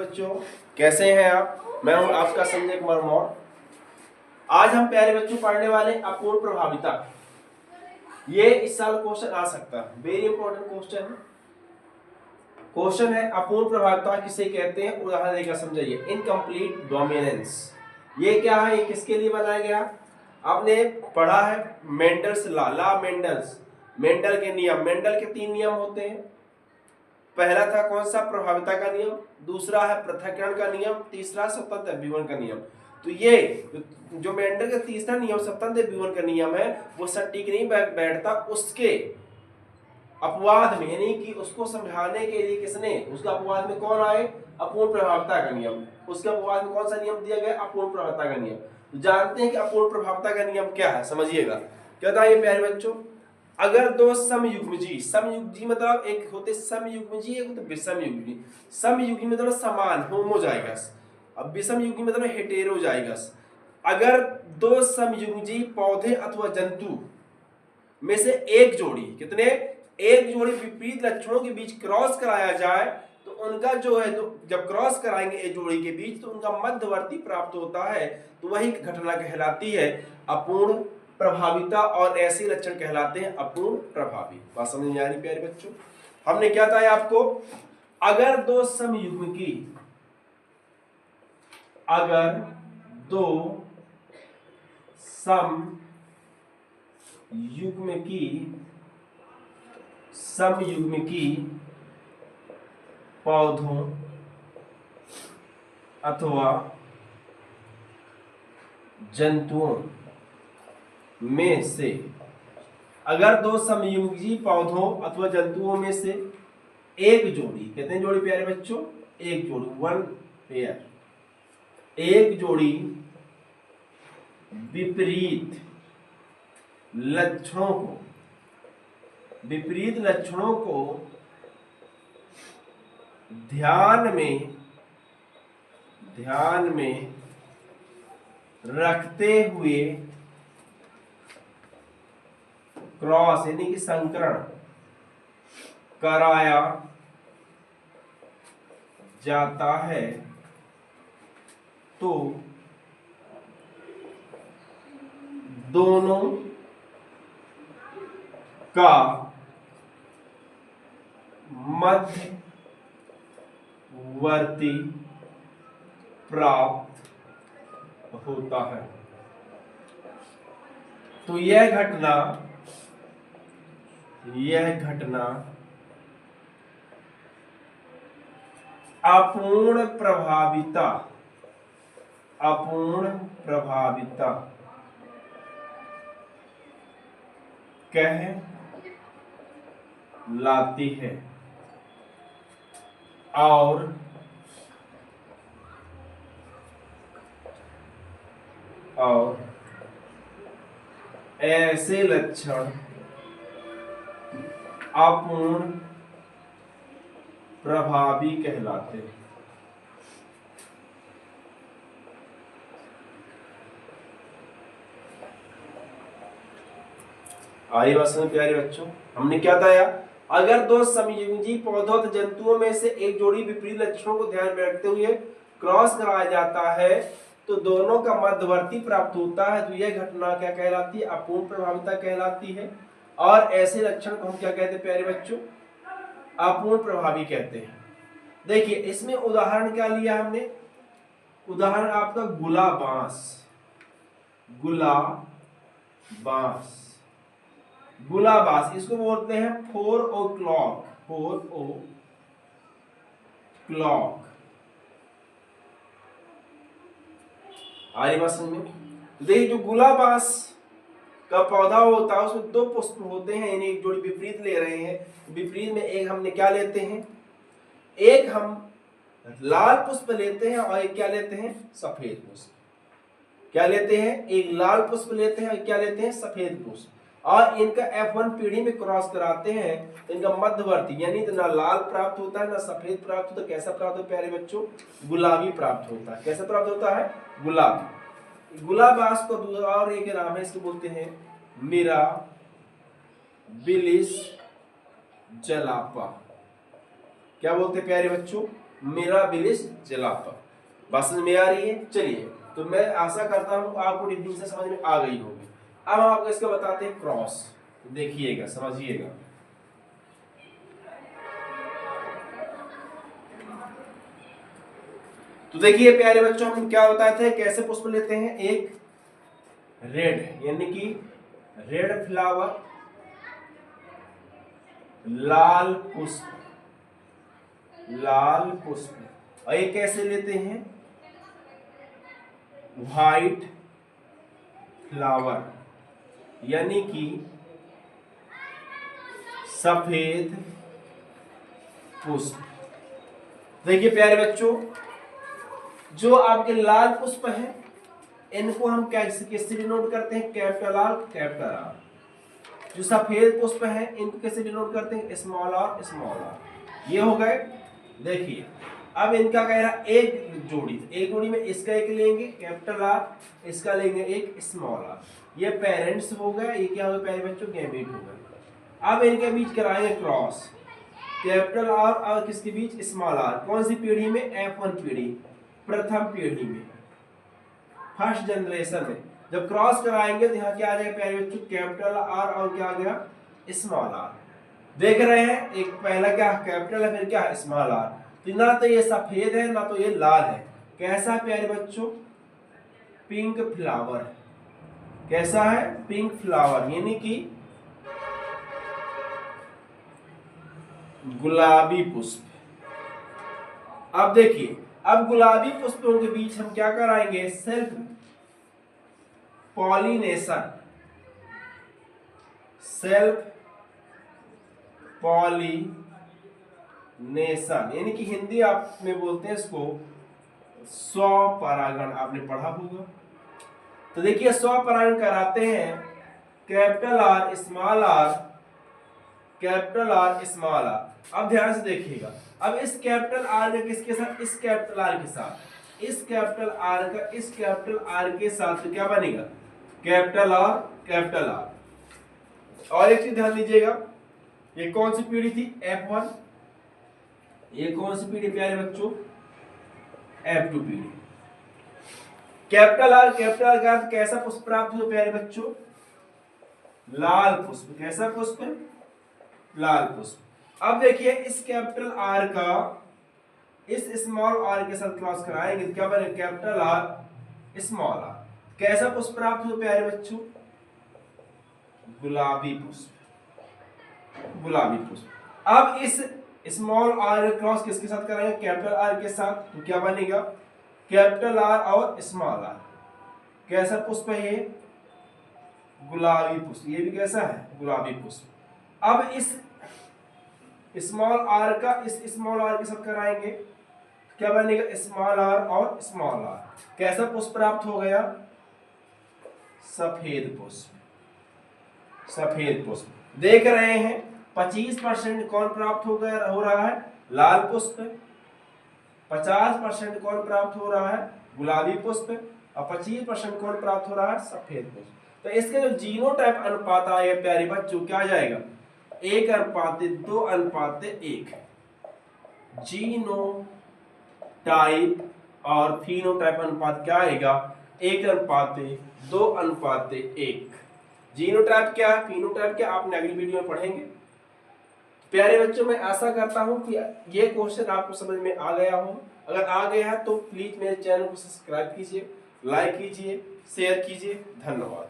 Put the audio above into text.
बच्चों, कैसे हैं आप? मैं हूं आपका संजय कुमार मौर्य। आज हम प्यारे बच्चों पढ़ने वाले अपूर्ण प्रभाविता। ये इस साल क्वेश्चन आ सकता है, वेरी इंपॉर्टेंट क्वेश्चन है। अपूर्ण प्रभाविता किसे कहते हैं? उदाहरण देकर समझाइए। इनकम्प्लीट डोमिनेंस, ये क्या है? ये किसके लिए बनाया गया? आपने पढ़ा है मेंडल्स लॉ मेंडल के नियम। मेंडल के 3 नियम होते हैं। पहला था कौन सा? प्रभाविता का नियम। दूसरा है पृथक्करण का नियम। तीसरा स्वतंत्र अभिवरण का नियम। तो ये जो मेंडल का तीसरा नियम स्वतंत्र अभिवरण का नियम है, वो सटीक नहीं बैठता उसके अपवाद में, यानी कि उसको समझाने के लिए किसने, उसके अपवाद में कौन आए? अपूर्ण प्रभाविता का नियम। उसके अपवाद में कौन सा नियम दिया गया? अपूर्ण प्रभाविता का नियम। तो जानते हैं कि अपूर्ण प्रभाविता का नियम क्या है, समझिएगा। क्या था ये प्यारे बच्चों? अगर दो समयुग्मी मतलब एक होते समयुग्मी, एक होते विषमयुग्मी। समयुग्मी मतलब समान, होमोजाइगस। अब विषमयुग्मी मतलब हेटेरोजाइगस। अगर दो समयुग्मी पौधे अथवा जंतु में से एक जोड़ी, कितने? एक जोड़ी विपरीत लक्षणों के बीच क्रॉस कराया जाए तो उनका जो है, तो जब क्रॉस कराएंगे एक जोड़ी के बीच तो उनका मध्यवर्ती प्राप्त होता है। तो वही घटना कहलाती है अपूर्ण प्रभाविता, और ऐसे लक्षण कहलाते हैं अपूर्ण प्रभावी। बात समझ में आ रही प्यारे बच्चों? हमने क्या बताया आपको? अगर दो समयुग्म की पौधों अथवा जंतुओं में से, अगर दो समयुग्मी पौधों अथवा जंतुओं में से एक जोड़ी, कितने जोड़ी प्यारे बच्चों? एक जोड़ी, 1 पेयर। एक जोड़ी विपरीत लक्षणों को ध्यान में रखते हुए क्रॉस यानी कि संकरण कराया जाता है तो दोनों का मध्यवर्ती प्राप्त होता है। तो यह घटना अपूर्ण प्रभाविता कहलाती है। और ऐसे लक्षण अपूर्ण प्रभावी कहलाते हैं। आई बात समझ प्यारे बच्चों? हमने क्या बताया? अगर दो समयुग्मी पौधों तथा जंतुओं में से एक जोड़ी विपरीत लक्षणों को ध्यान में रखते हुए क्रॉस कराया जाता है तो दोनों का मध्यवर्ती प्राप्त होता है। तो यह घटना क्या कहलाती है? अपूर्ण प्रभाविता कहलाती है। और ऐसे लक्षण को हम क्या कहते हैं प्यारे बच्चों? अपूर्ण प्रभावी कहते हैं। देखिए इसमें उदाहरण क्या लिया हमने? उदाहरण आपका गुलाबास, इसको बोलते हैं 4 o'clock। आई बात समझ में? देखिए जो गुलाबास का पौधा होता है उसमें 2 पुष्प होते हैं, यानी एक जोड़ी विपरीत ले रहे हैं। विपरीत में एक हमने क्या लेते हैं? एक हम लाल पुष्प लेते हैं और एक क्या लेते हैं? सफेद पुष्प। क्या लेते हैं? एक लाल पुष्प लेते हैं और क्या लेते हैं? सफेद पुष्प। और इनका F1 पीढ़ी में क्रॉस कराते हैं तो इनका मध्यवर्ती यानी तो ना लाल प्राप्त होता है ना सफेद प्राप्त होता है। कैसा प्राप्त होता है प्यारे बच्चों? गुलाबी प्राप्त होता है। कैसा प्राप्त होता है? गुलाबी। गुलाबास को दूसरा और एक नाम है, इसको बोलते हैं मिराबिलिस जलापा। क्या बोलते हैं प्यारे बच्चों? मिराबिलिस जलाता। बात समझ में आ रही है? चलिए, तो मैं आशा करता हूँ आपको डिफिनेशन समझ में आ गई होगी। अब हम आपको इसका बताते हैं क्रॉस। देखिएगा, समझिएगा। तो देखिए प्यारे बच्चों, हम क्या बताए थे, कैसे पुष्प लेते हैं। एक रेड यानी कि रेड फ्लावर, लाल पुष्प, लाल पुष्प। और ये कैसे लेते हैं, व्हाइट फ्लावर यानी कि सफेद पुष्प। देखिए प्यारे बच्चों, जो आपके लाल पुष्प हैं इनको हम कैसे डिनोट करते हैं, कैपिटल आर, कैपिटल आर। जो सफेद पुष्प है इनको कैसे डिनोट करते हैं, स्मॉल आर, स्मॉल आर। ये हो गए। देखिए अब इनका कह रहा एक जोड़ी, एक जोड़ी में इसका एक लेंगे कैपिटल आर, इसका लेंगे एक स्मॉल आर। ये पेरेंट्स हो गए, ये क्या हो गए प्यारे बच्चों, गैमेट हो गए। अब इनके बीच कराएंगे क्रॉस, कैपिटल आर और किसके बीच, स्मॉल आर। कौन सी पीढ़ी में, F1 पीढ़ी, प्रथम पीढ़ी में, फर्स्ट जनरेशन में। जब क्रॉस कराएंगे तो यहाँ क्या आ जाएगा प्यारे बच्चों, कैपिटल आर और क्या आ गया, स्मॉल आर। देख रहे हैं, एक पहला क्या कैपिटल है, फिर क्या स्मॉल आर। तो ना तो ये सफेद है ना तो ये लाल है। कैसा प्यारे बच्चों, पिंक फ्लावर। कैसा है, पिंक फ्लावर यानी कि गुलाबी पुष्प। अब देखिए, अब गुलाबी पुष्पों के बीच हम क्या कराएंगे, सेल्फ पॉलिनेशन, सेल्फ पॉलिनेशन यानी कि हिंदी आप में बोलते हैं इसको स्वपरागण। आपने पढ़ा होगा। तो देखिए स्वपरागण कराते हैं capital R, small R, capital R, small R. अब ध्यान से देखिएगा, अब इस कैपिटल आर का किसके साथ, इस कैपिटल आर के साथ, इस कैपिटल आर का इस कैपिटल आर के साथ, तो क्या बनेगा, कैपिटल आर, कैपिटल आर। और एक चीज ध्यान दीजिएगा, ये कौन सी पीढ़ी थी, F1। ये कौन सी पीढ़ी प्यारे बच्चों, F2 पीढ़ी। कैपिटल आर का अर्थ कैसा पुष्प प्राप्त हुआ प्यारे बच्चों, लाल पुष्प। कैसा पुष्प, लाल पुष्प। अब देखिए इस कैपिटल आर का इस स्मॉल आर के साथ क्रॉस कराएंगे तो क्या बनेगा, कैपिटल आर, स्मॉल आर। कैसा पुष्प प्राप्त हुआ प्यारे बच्चों, गुलाबी पुष्प, गुलाबी पुष्प। अब इस स्मॉल आर क्रॉस किसके साथ कराएंगे, कैपिटल आर के साथ, तो क्या बनेगा, कैपिटल आर और स्मॉल आर। कैसा पुष्प है ये, गुलाबी पुष्प। ये भी कैसा है, गुलाबी पुष्प। अब इस स्मॉल आर का इस स्मॉल आर के साथ कराएंगे, क्या बनेगा, स्मॉल आर और स्मॉल आर। कैसा पुष्प प्राप्त हो गया, सफेद पुष्प, सफेद पुष्प। देख रहे हैं 25% कौन प्राप्त हो रहा है, लाल पुष्प। 50% कौन प्राप्त हो रहा है, गुलाबी पुष्प। और 25% कौन प्राप्त हो रहा है, सफेद पुष्प। तो इसके जो जीनोटाइप अनुपात आएगा प्यारे बच्चों, क्या आ जाएगा, 1:2:1। जीनोटाइप और फिनोटाइप अनुपात क्या आएगा, 1:2:1। जीनोटाइप क्या है, फिनोटाइप क्या, आपने अगली वीडियो में पढ़ेंगे। प्यारे बच्चों, मैं आशा करता हूं कि ये क्वेश्चन आपको समझ में आ गया हो। अगर आ गया है तो प्लीज मेरे चैनल को सब्सक्राइब कीजिए, लाइक कीजिए, शेयर कीजिए। धन्यवाद।